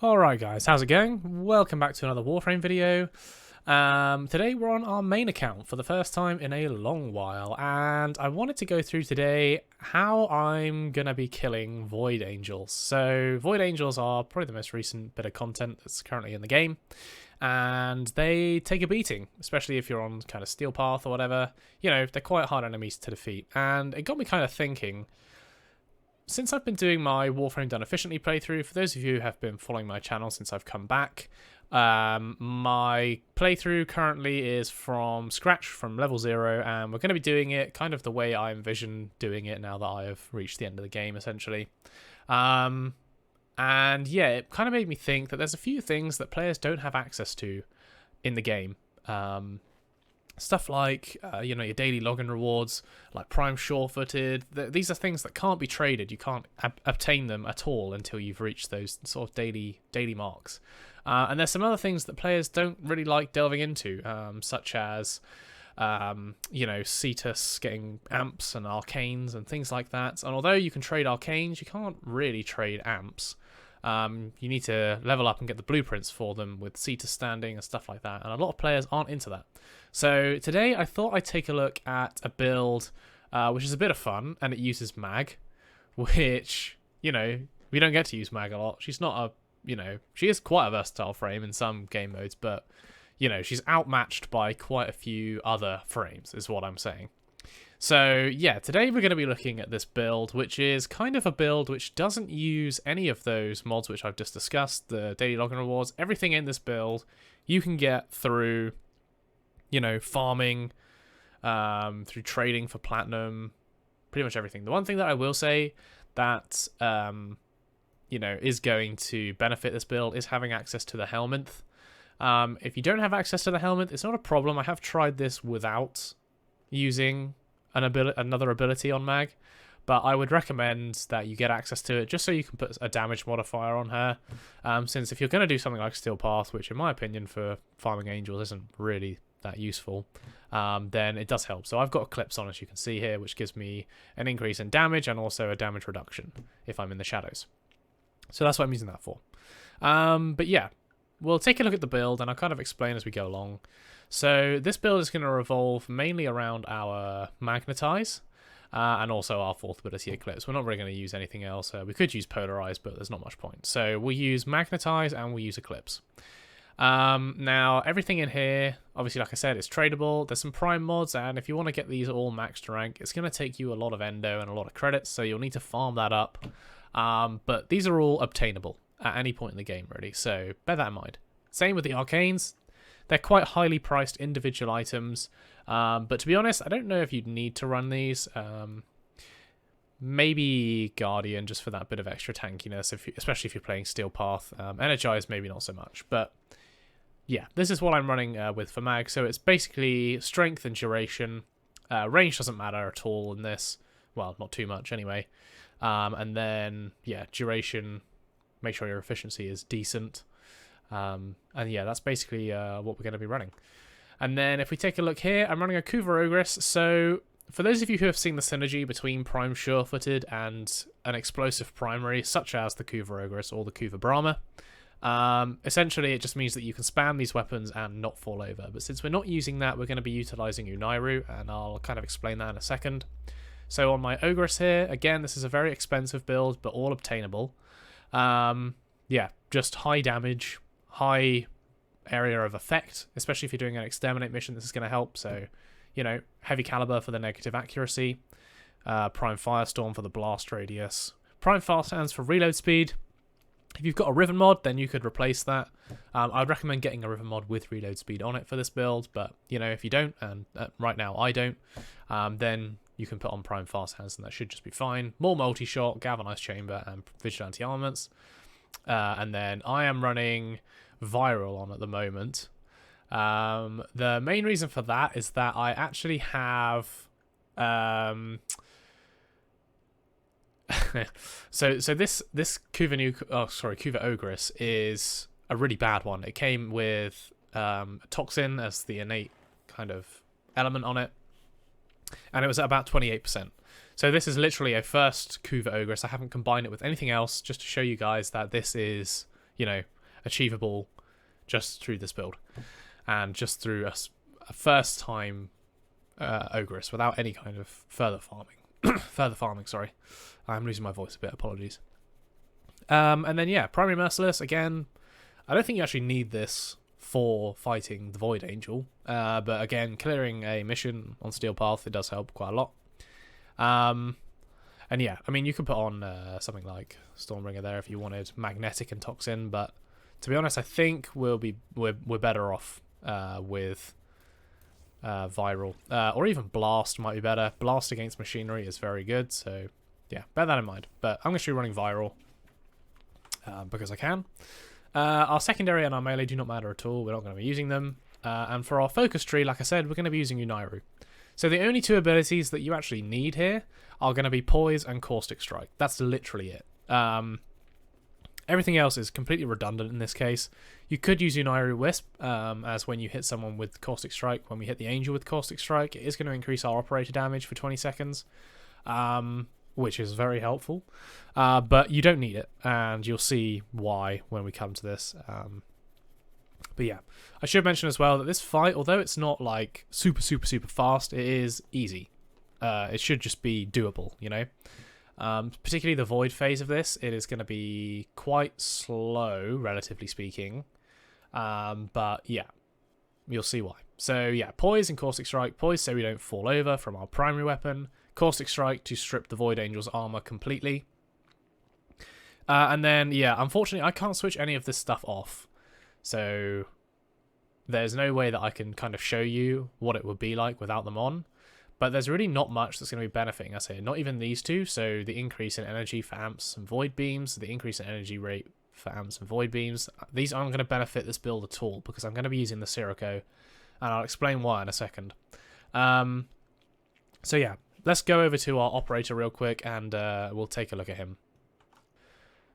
Alright guys, how's it going? Welcome back to another Warframe video. Today we're on our main account for the first time in a long while, and I wanted to go through today how I'm going to be killing Void Angels. So Void Angels are probably the most recent bit of content that's currently in the game, and they take a beating, especially if you're on kind of Steel Path or whatever. You know, they're quite hard enemies to defeat, and it got me kind of thinking. Since I've been doing my Warframe Done Efficiently playthrough, for those of you who have been following my channel since I've come back, my playthrough currently is from scratch, from level 0, and we're going to be doing it kind of the way I envision doing it now that I have reached the end of the game, essentially. And yeah, it kind of made me think that there's a few things that players don't have access to in the game. Stuff like, your daily login rewards, like Prime Sure-Footed. These are things that can't be traded. You can't obtain them at all until you've reached those sort of daily marks. And there's some other things that players don't really like delving into, such as, Cetus getting amps and arcanes and things like that. And although you can trade arcanes, you can't really trade amps. You need to level up and get the blueprints for them with Cetus standing and stuff like that. And a lot of players aren't into that. So today I thought I'd take a look at a build which is a bit of fun, and it uses Mag, which, we don't get to use Mag a lot. She's not she is quite a versatile frame in some game modes, but, she's outmatched by quite a few other frames, is what I'm saying. So yeah, today we're going to be looking at this build, which is kind of a build which doesn't use any of those mods which I've just discussed, the daily login rewards. Everything in this build you can get through, farming, through trading for platinum, pretty much everything. The one thing that I will say that, is going to benefit this build is having access to the Helminth. If you don't have access to the Helminth, it's not a problem. I have tried this without using another ability on Mag, but I would recommend that you get access to it just so you can put a damage modifier on her, since if you're going to do something like Steel Path, which in my opinion for farming angels isn't really that useful, then it does help. So I've got Eclipse on, as you can see here, which gives me an increase in damage and also a damage reduction if I'm in the shadows. So that's what I'm using that for. But yeah, we'll take a look at the build and I'll kind of explain as we go along. So this build is going to revolve mainly around our Magnetize and also our 4th ability Eclipse. We're not really going to use anything else. We could use Polarize, but there's not much point. So we'll use Magnetize and we'll use Eclipse. Now, everything in here, obviously, like I said, is tradable. There's some Prime mods, and if you want to get these all maxed rank, it's going to take you a lot of endo and a lot of credits, so you'll need to farm that up. But these are all obtainable at any point in the game, really, so bear that in mind. Same with the Arcanes. They're quite highly priced individual items, but to be honest, I don't know if you'd need to run these. Maybe Guardian, just for that bit of extra tankiness, especially if you're playing Steel Path. Energize, maybe not so much, but yeah, this is what I'm running with for Mag. So it's basically strength and duration. Range doesn't matter at all in this. Well, not too much anyway. And then, yeah, duration, make sure your efficiency is decent. And yeah, that's basically what we're going to be running. And then if we take a look here, I'm running a Kuva Ogris. So for those of you who have seen the synergy between Prime Sure-Footed and an explosive primary, such as the Kuva Ogris or the Kuva Brahma, essentially it just means that you can spam these weapons and not fall over. But since we're not using that, we're going to be utilizing Unairu, and I'll kind of explain that in a second. So on my Ogris here, again, this is a very expensive build, but all obtainable. Yeah, just high damage, high area of effect, especially if you're doing an exterminate mission, this is going to help. So, heavy caliber for the negative accuracy, Prime Firestorm for the blast radius, Prime Fast Hands for reload speed. If you've got a Riven mod, then you could replace that. I'd recommend getting a Riven mod with reload speed on it for this build, but, if you don't, and right now I don't, then you can put on Prime Fast Hands and that should just be fine. More multi-shot, Galvanized Chamber, and Vigilante Armaments. And then I am running Viral on at the moment. The main reason for that is that I actually have... so this Kuva Ogris is a really bad one. It came with Toxin as the innate kind of element on it, and it was at about 28%. So this is literally a first Kuva Ogris. I haven't combined it with anything else, just to show you guys that this is, you know, achievable just through this build and just through a first time Ogris without any kind of further farming. Sorry, I'm losing my voice a bit. Apologies. And then yeah, Primary Merciless again. I don't think you actually need this for fighting the Void Angel, but again, clearing a mission on Steel Path, it does help quite a lot. And yeah, I mean, you could put on something like Stormbringer there if you wanted Magnetic and Toxin, but to be honest, I think we're better off with Viral, or even Blast might be better. Blast against Machinery is very good, so yeah, bear that in mind. But I'm going to be running Viral because I can. Our secondary and our melee do not matter at all. We're not going to be using them. And for our focus tree, like I said, we're going to be using Unairu. So the only two abilities that you actually need here are going to be Poise and Caustic Strike. That's literally it. Everything else is completely redundant in this case. You could use Unairu Wisp, as when you hit someone with Caustic Strike, when we hit the Angel with Caustic Strike, it is going to increase our operator damage for 20 seconds, which is very helpful. But you don't need it, and you'll see why when we come to this. But yeah, I should mention as well that this fight, although it's not like super fast, it is easy. It should just be doable, you know? Particularly the Void phase of this, it is going to be quite slow, relatively speaking. But yeah, you'll see why. So yeah, Poise and Caustic Strike. Poise so we don't fall over from our primary weapon. Caustic Strike to strip the Void Angel's armor completely. And then, yeah, unfortunately, I can't switch any of this stuff off. So there's no way that I can kind of show you what it would be like without them on. But there's really not much that's going to be benefiting us here. Not even these two. So the increase in energy for amps and void beams, the increase in energy rate for amps and void beams. These aren't going to benefit this build at all because I'm going to be using the Sirocco. And I'll explain why in a second. So yeah, let's go over to our operator real quick and we'll take a look at him.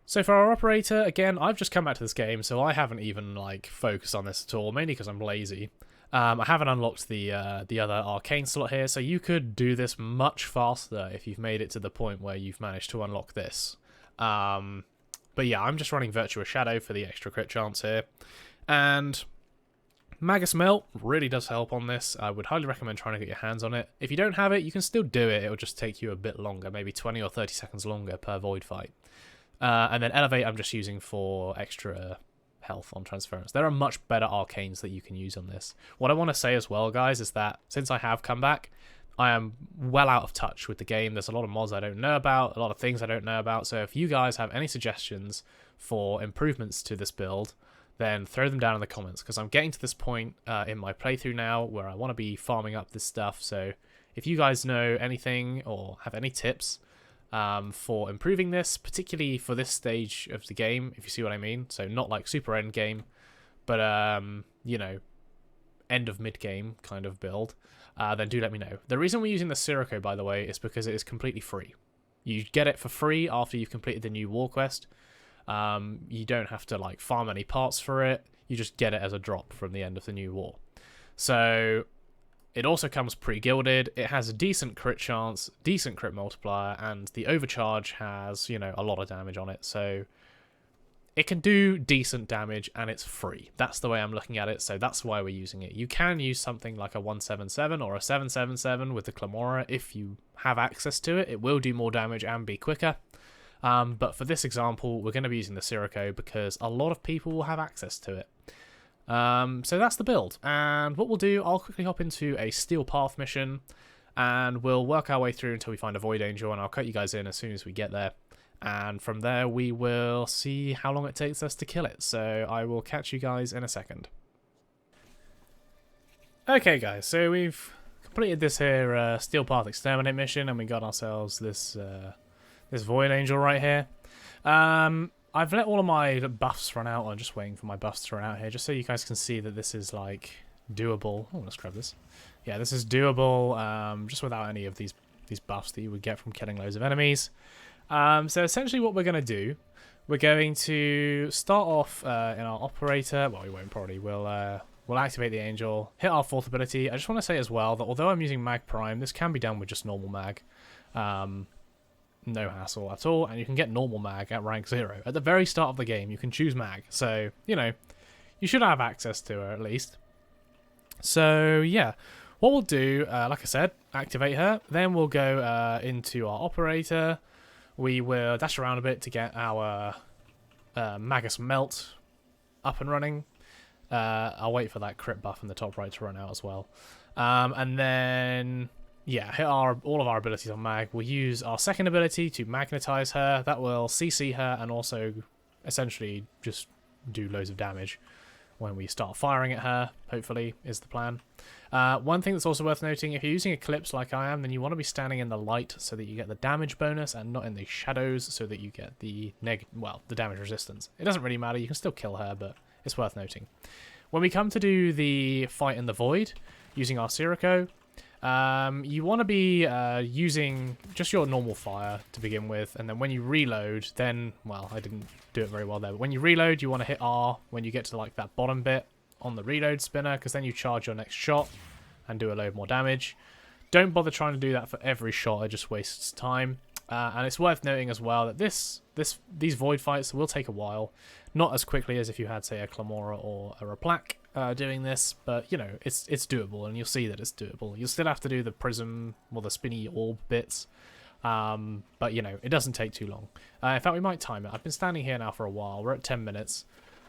So for our operator, again, I've just come back to this game, so I haven't even like focused on this at all, mainly because I'm lazy. I haven't unlocked the other arcane slot here, so you could do this much faster if you've made it to the point where you've managed to unlock this. But yeah, I'm just running Virtuous Shadow for the extra crit chance here. And Magus Melt really does help on this. I would highly recommend trying to get your hands on it. If you don't have it, you can still do it. It'll just take you a bit longer, maybe 20 or 30 seconds longer per void fight. And then Elevate I'm just using for extra health on transference. There are much better arcanes that you can use on this. What I want to say as well, guys, is that since I have come back, I am well out of touch with the game. There's a lot of mods I don't know about, a lot of things I don't know about. So if you guys have any suggestions for improvements to this build, then throw them down in the comments, because I'm getting to this point in my playthrough now where I want to be farming up this stuff. So if you guys know anything or have any tips for improving this, particularly for this stage of the game, if you see what I mean. So not like super end game, but you know, end of mid game kind of build, then do let me know. The reason we're using the Sirocco, by the way, is because it is completely free. You get it for free after you've completed the new war quest. You don't have to like farm any parts for it. You just get it as a drop from the end of the new war. So it also comes pre-gilded. It has a decent crit chance, decent crit multiplier, and the overcharge has, you know, a lot of damage on it. So it can do decent damage, and it's free. That's the way I'm looking at it, so that's why we're using it. You can use something like a 177 or a 777 with the Clamora if you have access to it. It will do more damage and be quicker. But for this example, we're going to be using the Sirocco because a lot of people will have access to it. So that's the build, and what we'll do, I'll quickly hop into a Steel Path mission, and we'll work our way through until we find a Void Angel, and I'll cut you guys in as soon as we get there, and from there we will see how long it takes us to kill it. So I will catch you guys in a second. Okay guys, so we've completed this here Steel Path Exterminate mission, and we got ourselves this this Void Angel right here. I've let all of my buffs run out. I'm just waiting for my buffs to run out here, just so you guys can see that this is, like, doable. Oh, let's grab this. Yeah, this is doable, just without any of these buffs that you would get from killing loads of enemies. So essentially what we're going to do, we're going to start off in our operator. Well, we won't probably. We'll activate the Angel, hit our 4th ability. I just want to say as well that although I'm using Mag Prime, this can be done with just normal Mag. no hassle at all, and you can get normal mag at rank 0. At the very start of the game, you can choose mag, so, you know, you should have access to her at least. So, yeah, what we'll do, like I said, activate her, then we'll go into our operator. We will dash around a bit to get our Magus Melt up and running. I'll wait for that crit buff in the top right to run out as well. And then, yeah, hit all of our abilities on mag. We'll use our second ability to magnetize her. That will CC her and also essentially just do loads of damage when we start firing at her, hopefully, is the plan. One thing that's also worth noting, if you're using Eclipse like I am, then you want to be standing in the light so that you get the damage bonus and not in the shadows so that you get the the damage resistance. It doesn't really matter, you can still kill her, but it's worth noting. When we come to do the fight in the void, using our Sirocco, you want to be using just your normal fire to begin with, and then when you reload, then, well, I didn't do it very well there, but when you reload, you want to hit R when you get to like that bottom bit on the reload spinner, because then you charge your next shot and do a load more damage. Don't bother trying to do that for every shot, it just wastes time. And it's worth noting as well that these void fights will take a while, not as quickly as if you had, say, a Clamora or a Raplac doing this, but you know, it's doable, and you'll see that it's doable. You'll still have to do the prism or the spinny orb bits, but you know, it doesn't take too long. In fact, we might time it. I've been standing here now for a while. We're at 10 minutes,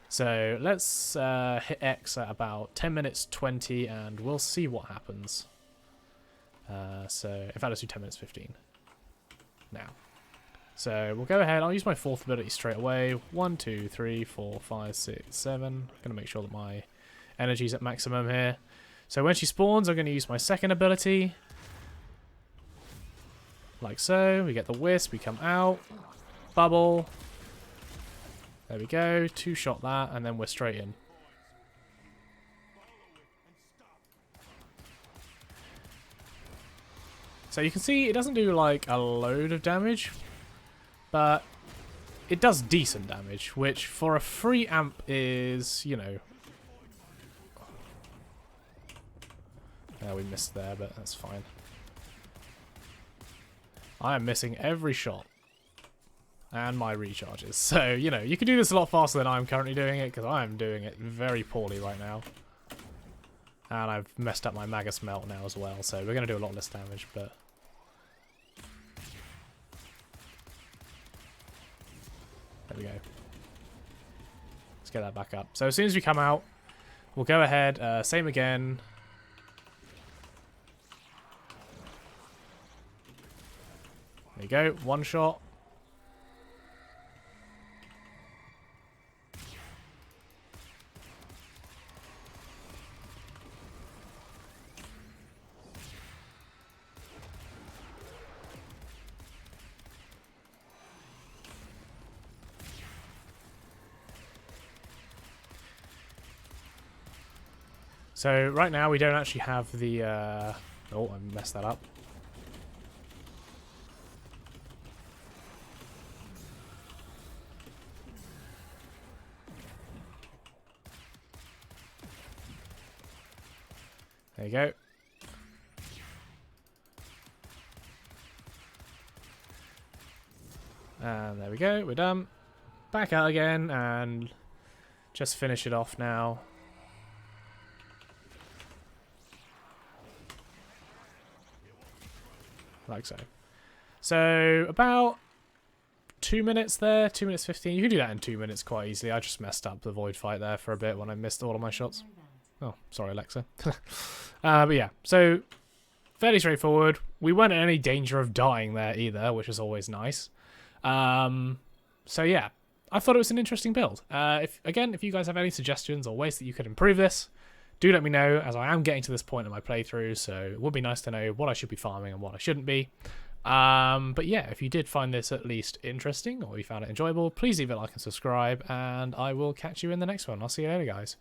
so let's hit X at about 10 minutes 20, and we'll see what happens. So in fact, let's do 10 minutes 15 now. So we'll go ahead. I'll use my fourth ability straight away. 1, 2, 3, 4, 5, 6, 7. I'm going to make sure that my energy's at maximum here. So when she spawns, I'm going to use my second ability. Like so. We get the wisp. We come out. Bubble. There we go. 2-shot that, and then we're straight in. So you can see it doesn't do like a load of damage, but it does decent damage, which for a free amp is, you know... we missed there, but that's fine. I am missing every shot. And my recharges. So, you know, you can do this a lot faster than I'm currently doing it, because I am doing it very poorly right now. And I've messed up my Magus Melt now as well, so we're going to do a lot less damage, but... There we go. Let's get that back up. So as soon as we come out, we'll go ahead, same again. There you go, 1 shot. So right now we don't actually have the... oh, I messed that up. There you go. And there we go, we're done. Back out again and just finish it off now. Like so. So about 2 minutes there, 2 minutes 15. You can do that in 2 minutes quite easily. I just messed up the void fight there for a bit when I missed all of my shots. Oh, sorry, Alexa. But yeah, so fairly straightforward. We weren't in any danger of dying there either, which is always nice. So yeah, I thought it was an interesting build. If you guys have any suggestions or ways that you could improve this, do let me know, as I am getting to this point in my playthrough, so it would be nice to know what I should be farming and what I shouldn't be. But yeah, if you did find this at least interesting, or you found it enjoyable, please leave a like and subscribe, and I will catch you in the next one. I'll see you later, guys.